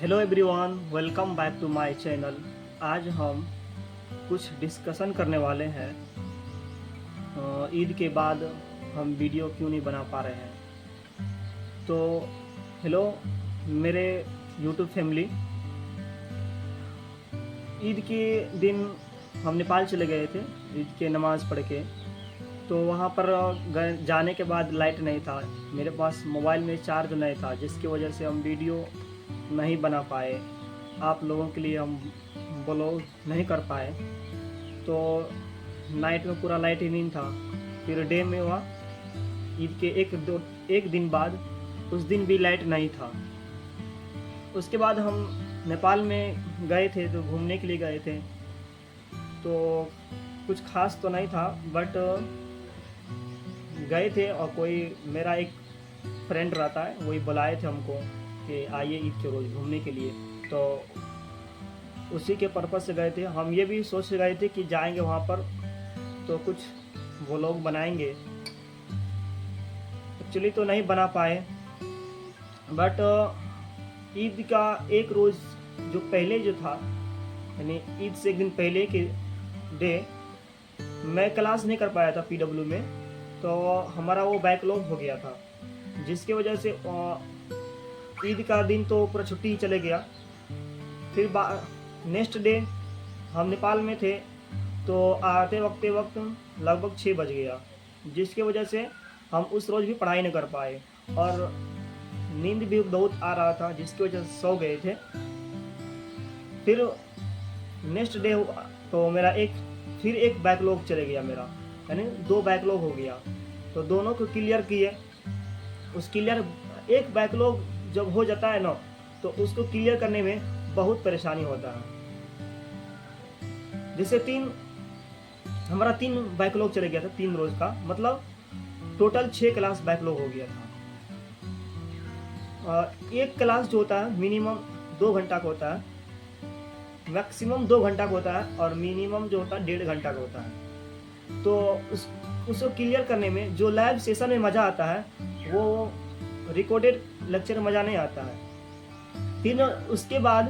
Hello everyone, welcome back to my channel. आज हम कुछ डिस्कशन करने वाले हैं। ईद के बाद हम वीडियो क्यों नहीं बना पा रहे हैं। तो हेलो मेरे यूट्यूब फैमिली। ईद के दिन हम नेपाल चले गए थे ईद के नमाज़ पढ़ के। तो वहाँ पर जाने के बाद लाइट नहीं था, मेरे पास मोबाइल में चार्ज नहीं था, जिसकी वजह से हम वीडियो नहीं बना पाए, आप लोगों के लिए हम ब्लॉग नहीं कर पाए। तो नाइट में पूरा लाइट ही नहीं था। फिर डे में हुआ ईद के एक दिन बाद, उस दिन भी लाइट नहीं था। उसके बाद हम नेपाल में गए थे, तो घूमने के लिए गए थे। तो कुछ खास तो नहीं था, बट गए थे और कोई मेरा एक फ्रेंड रहता है, वही बुलाए थे हमको कि आइए ईद के रोज़ घूमने के लिए। तो उसी के पर्पज़ से गए थे। हम ये भी सोच गए थे कि जाएंगे वहाँ पर तो कुछ वो लोग बनाएंगे। एक्चुअली तो नहीं बना पाए, बट ईद का एक रोज़ जो पहले जो था, यानी ईद से एक दिन पहले के डे, मैं क्लास नहीं कर पाया था पीडब्ल्यू में। तो हमारा वो बैकलॉग हो गया था, जिसकी वजह से ईद का दिन तो पूरा छुट्टी ही चले गया। फिर नेक्स्ट डे हम नेपाल में थे, तो आते वक्त लगभग 6 बज गया, जिसकी वजह से हम उस रोज़ भी पढ़ाई नहीं कर पाए और नींद भी बहुत आ रहा था, जिसकी वजह से सो गए थे। फिर नेक्स्ट डे तो मेरा फिर एक बैकलॉग चले गया मेरा, यानी 2 बैकलॉग हो गया। तो दोनों को क्लियर किए। एक बैकलॉग जब हो जाता है ना, तो उसको क्लियर करने में बहुत परेशानी होता है। जैसे हमारा 3 बैकलॉग चले गया था 3 रोज का, मतलब टोटल 6 क्लास बैकलॉग हो गया था। एक क्लास जो होता है मिनिमम 2 घंटा का होता है, मैक्सिमम 2 घंटा का होता है, और मिनिमम जो होता है 1.5 घंटा का होता है। तो उसको क्लियर करने में जो लाइव सेशन में मज़ा आता है, वो रिकॉर्डेड लेक्चर में मज़ा नहीं आता है। फिर उसके बाद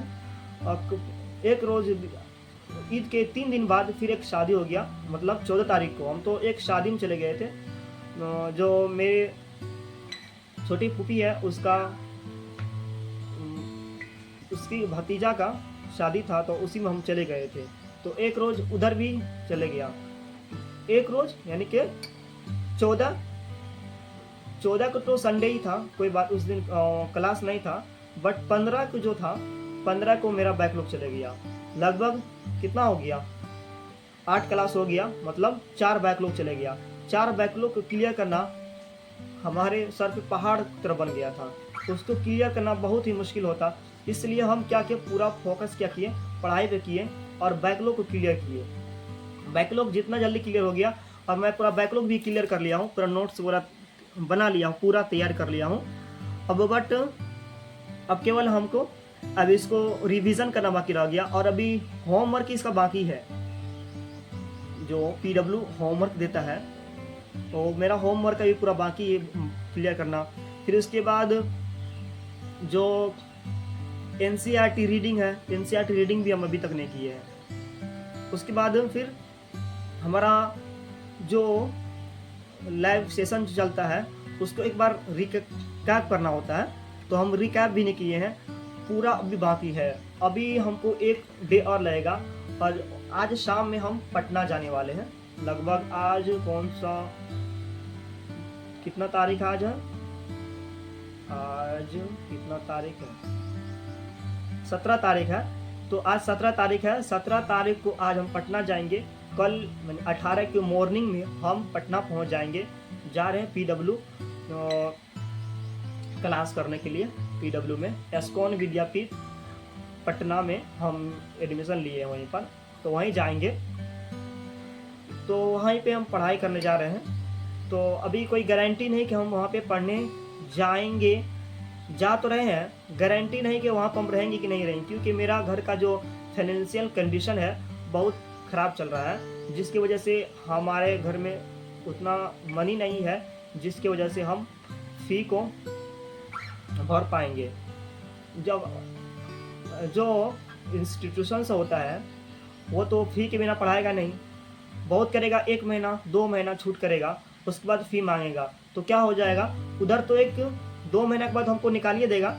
एक रोज़ ईद के 3 दिन बाद फिर एक शादी हो गया, मतलब 14 तारीख को हम तो एक शादी में चले गए थे। जो मेरे छोटी फूफी है, उसकी भतीजा का शादी था, तो उसी में हम चले गए थे। तो एक रोज़ उधर भी चले गया। एक रोज़ यानी कि 14 को तो संडे ही था, कोई बात, उस दिन क्लास नहीं था। बट 15 को जो था, 15 को मेरा बैकलॉग चले गया। लगभग कितना हो गया, 8 क्लास हो गया, मतलब 4 बैकलॉग चले गया। 4 बैकलॉग को क्लियर करना हमारे सर पे पहाड़ की तरह बन गया था। तो उसको क्लियर करना बहुत ही मुश्किल होता, इसलिए हम क्या किए, पूरा फोकस क्या किए, पढ़ाई पे किए और बैकलॉग को क्लियर किए। बैकलॉग जितना जल्दी क्लियर हो गया, और मैं पूरा बैकलॉग भी क्लियर कर लिया हूँ, पूरा नोट्स वगैरह बना लिया हूँ, पूरा तैयार कर लिया हूँ। अब केवल हमको अब इसको रिवीजन करना बाकी रह गया, और अभी होमवर्क इसका बाकी है। जो पीडब्ल्यू होमवर्क देता है, तो मेरा होमवर्क अभी पूरा बाकी है क्लियर करना। फिर उसके बाद जो एनसीईआरटी रीडिंग है, एनसीईआरटी रीडिंग भी हम अभी तक नहीं किए हैं। उसके बाद फिर हमारा जो लाइव सेशन चलता है, उसको एक बार रिकैप करना होता है, तो हम रिकैप भी नहीं किए हैं, पूरा अभी बाकी है। अभी हमको एक डे और लगेगा, और आज शाम में हम पटना जाने वाले हैं। लगभग आज कितना तारीख आज है, आज कितना तारीख है, 17 तारीख है। तो आज 17 तारीख है, 17 तारीख को आज हम पटना जाएंगे। कल 18 की मॉर्निंग में हम पटना पहुंच जाएंगे। जा रहे हैं पीडब्ल्यू क्लास करने के लिए। पीडब्ल्यू में एस्कॉन विद्यापीठ पटना में हम एडमिशन लिए हैं वहीं पर, तो वहीं जाएंगे। तो वहीं पे हम पढ़ाई करने जा रहे हैं। तो अभी कोई गारंटी नहीं कि हम वहाँ पे पढ़ने जाएंगे। जा तो रहे हैं, गारंटी नहीं कि वहाँ पर हम रहेंगे कि नहीं रहेंगे, क्योंकि मेरा घर का जो फाइनेंशियल कंडीशन है बहुत ख़राब चल रहा है, जिसकी वजह से हमारे घर में उतना मनी नहीं है, जिसकी वजह से हम फ़ी को भर पाएंगे। जब जो इंस्टीट्यूशन से होता है वो तो फी के बिना पढ़ाएगा नहीं, बहुत करेगा 1 महीना 2 महीना छूट करेगा, उसके बाद फ़ी मांगेगा, तो क्या हो जाएगा, उधर तो 1-2 महीने के बाद हमको निकालिए देगा,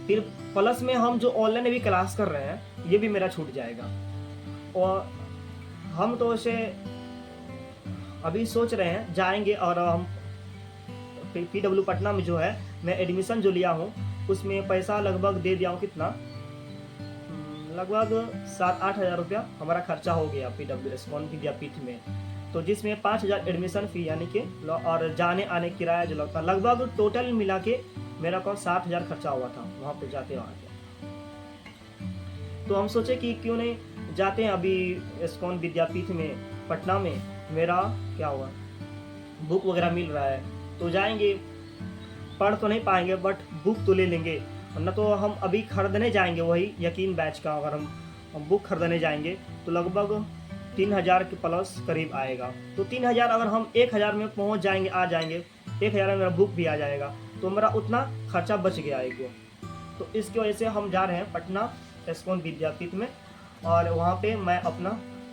फिर प्लस में हम जो ऑनलाइन भी क्लास कर रहे हैं ये भी मेरा छूट जाएगा। और हम तो उसे अभी सोच रहे हैं जाएंगे, और हम PW पटना में जो है मैं एडमिशन जो लिया हूँ उसमें पैसा लगभग दे दिया हूँ, कितना, लगभग 7-8 हज़ार रुपया हमारा खर्चा हो गया PW इस्कॉन विद्यापीठ में। तो जिसमें 5,000 एडमिशन फ़ी यानी कि और जाने आने किराया जो लगता, लगभग टोटल मिला के मेरा को 60,000 खर्चा हुआ था वहाँ पे जाते आके। तो हम सोचे कि क्यों नहीं जाते हैं अभी इस्कॉन विद्यापीठ में पटना में, मेरा क्या हुआ बुक वगैरह मिल रहा है तो जाएंगे, पढ़ तो नहीं पाएंगे बट बुक तो ले लेंगे, वरना तो हम अभी खरीदने जाएंगे वही यकीन बैच का, अगर हम बुक खरीदने जाएंगे तो लगभग 3,000 के प्लस करीब आएगा। तो 3,000 अगर हम 1,000 में पहुंच जाएंगे, आ जाएंगे 1,000 में मेरा बुक भी आ जाएगा, तो मेरा उतना खर्चा बच गया एक। तो इसकी वजह से हम जा रहे हैं पटना इस्कॉन विद्यापीठ में, और वहाँ पे मैं अपना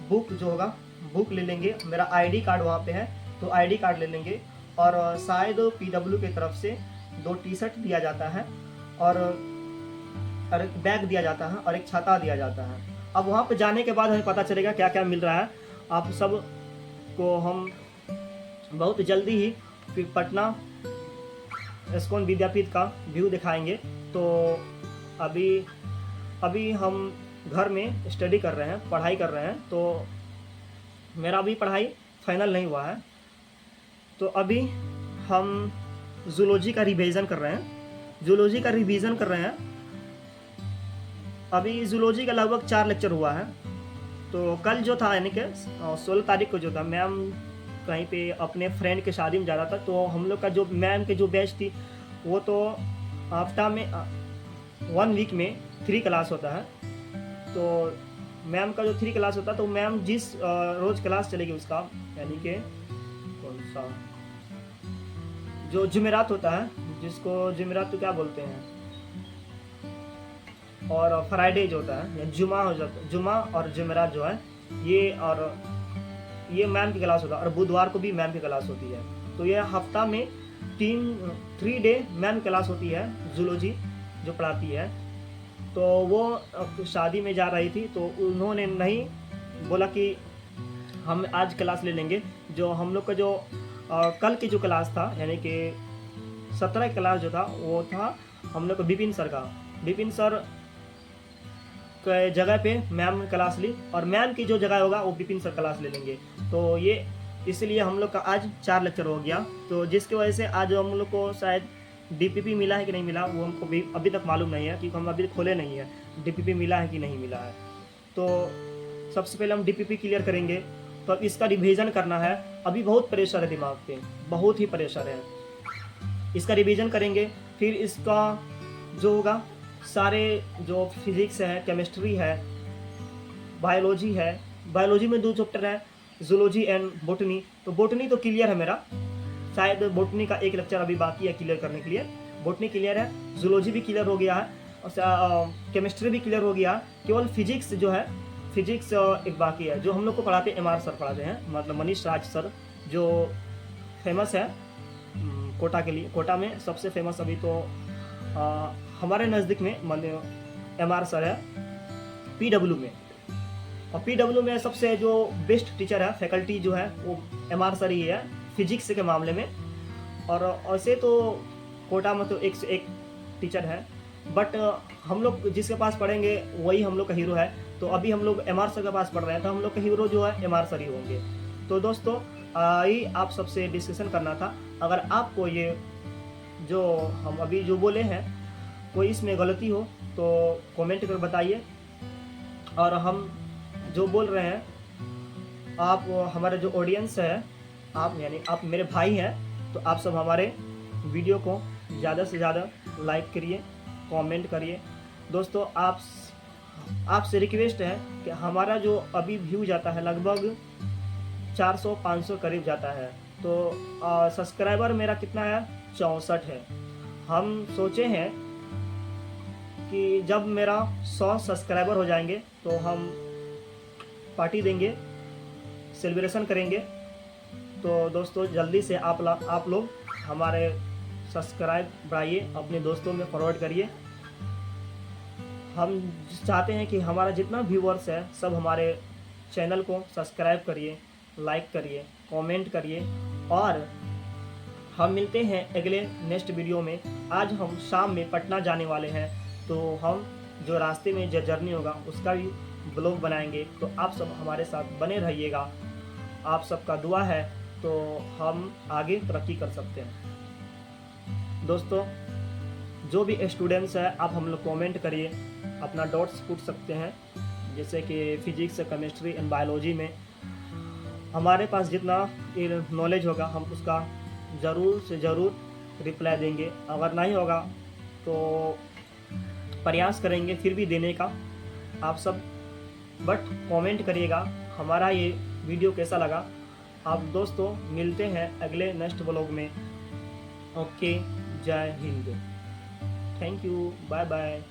बुक जो होगा बुक ले लेंगे, मेरा ID कार्ड वहाँ पे है तो ID कार्ड ले लेंगे, और शायद PW की तरफ से 2 टी-शर्ट दिया जाता है और एक बैग दिया जाता है और एक छाता दिया जाता है। अब वहाँ पे जाने के बाद हमें पता चलेगा क्या क्या मिल रहा है। आप सब को हम बहुत जल्दी ही फिर पटना इस्कॉन विद्यापीठ का व्यू दिखाएंगे। तो अभी हम घर में स्टडी कर रहे हैं, पढ़ाई कर रहे हैं, तो मेरा अभी पढ़ाई फाइनल नहीं हुआ है, तो अभी हम जूलॉजी का रिवीजन कर रहे हैं। अभी जूलॉजी का लगभग 4 लेक्चर हुआ है। तो कल जो था यानी कि 16 तारीख को जो था, मैम कहीं पे अपने फ्रेंड के शादी में जा रहा था, तो हम लोग का जो मैम के जो बैच थी वो तो हफ्ता में 1 वीक में 3 क्लास होता है। तो मैम का जो 3 क्लास होता है, तो मैम जिस रोज़ क्लास चलेगी उसका यानी कि कौन सा जो जुमेरात होता है, जिसको जुमेरात तो क्या बोलते हैं, और फ्राइडे जो होता है या जुमा हो जाता है, जुमा और जुमेरात जो है ये मैम की क्लास होता है, और बुधवार को भी मैम की क्लास होती है। तो ये हफ्ता में 3 डे मैम क्लास होती है जूलॉजी जो पढ़ाती है। तो वो शादी में जा रही थी, तो उन्होंने नहीं बोला कि हम आज क्लास ले लेंगे। जो हम लोग का जो कल की जो क्लास था यानी कि 17 क्लास जो था वो था हम लोग को विपिन सर के जगह पे मैम क्लास ली, और मैम की जो जगह होगा वो विपिन सर क्लास ले लेंगे। तो ये इसलिए हम लोग का आज 4 लेक्चर हो गया। तो जिसकी वजह से आज हम लोग को शायद DPP मिला है कि नहीं मिला वो हमको भी अभी तक मालूम नहीं है, क्योंकि हम अभी खोले नहीं है DPP मिला है कि नहीं मिला है। तो सबसे पहले हम DPP क्लियर करेंगे, तो अब इसका रिवीजन करना है। अभी बहुत प्रेशर है दिमाग पे, बहुत ही प्रेशर है। इसका रिवीजन करेंगे, फिर इसका जो होगा सारे जो फिजिक्स है, केमिस्ट्री है, बायोलॉजी है, बायोलॉजी में 2 चैप्टर है, जूलॉजी एंड बोटनी। तो बोटनी तो क्लियर है मेरा, शायद बोटनी का 1 लेक्चर अभी बाकी है क्लियर करने के लिए। बोटनी क्लियर है, जूलॉजी भी क्लियर हो गया है, और केमिस्ट्री भी क्लियर हो गया। केवल फिजिक्स जो है, फिजिक्स एक बाकी है, जो हम लोग को पढ़ाते हैं MR सर पढ़ाते हैं, मतलब मनीष राज सर जो फेमस है कोटा के लिए। कोटा में सबसे फेमस अभी तो हमारे नज़दीक में MR सर है PW में, और PW में सबसे जो बेस्ट टीचर है, फैकल्टी जो है वो MR सर ही है फिजिक्स के मामले में। और ऐसे तो कोटा में तो 1 से 1 टीचर है, बट हम लोग जिसके पास पढ़ेंगे वही हम लोग का हीरो है। तो अभी हम लोग MR सर के पास पढ़ रहे हैं, तो हम लोग का हीरो जो है MR सर ही होंगे। तो दोस्तों ये आप सबसे डिस्कशन करना था। अगर आपको ये जो हम अभी जो बोले हैं कोई इसमें गलती हो तो कमेंट कर बताइए, और हम जो बोल रहे हैं आप हमारे जो ऑडियंस है, आप यानी आप मेरे भाई हैं, तो आप सब हमारे वीडियो को ज़्यादा से ज़्यादा लाइक करिए, कमेंट करिए। दोस्तों आपसे रिक्वेस्ट है कि हमारा जो अभी व्यू जाता है लगभग 400-500 करीब जाता है, तो सब्सक्राइबर मेरा कितना है 64 है। हम सोचे हैं कि जब मेरा 100 सब्सक्राइबर हो जाएंगे तो हम पार्टी देंगे, सेलिब्रेशन करेंगे। तो दोस्तों जल्दी से आप लोग हमारे सब्सक्राइब बढ़ाइए, अपने दोस्तों में फॉरवर्ड करिए। हम चाहते हैं कि हमारा जितना व्यूवर्स है सब हमारे चैनल को सब्सक्राइब करिए, लाइक करिए, कमेंट करिए। और हम मिलते हैं अगले नेक्स्ट वीडियो में। आज हम शाम में पटना जाने वाले हैं, तो हम जो रास्ते में जो जर्नी होगा उसका भी ब्लॉग बनाएंगे। तो आप सब हमारे साथ बने रहिएगा। आप सबका दुआ है तो हम आगे तरक्की कर सकते हैं। दोस्तों जो भी स्टूडेंट्स हैं आप हम लोग कमेंट करिए, अपना डाउट्स पूछ सकते हैं, जैसे कि फिजिक्स, केमिस्ट्री एंड बायोलॉजी में हमारे पास जितना नॉलेज होगा हम उसका ज़रूर से ज़रूर रिप्लाई देंगे। अगर नहीं होगा तो प्रयास करेंगे फिर भी देने का आप सब, बट कमेंट करिएगा हमारा ये वीडियो कैसा लगा। आप दोस्तों मिलते हैं अगले नेक्स्ट व्लॉग में। ओके, जय Hind, thank you, bye bye.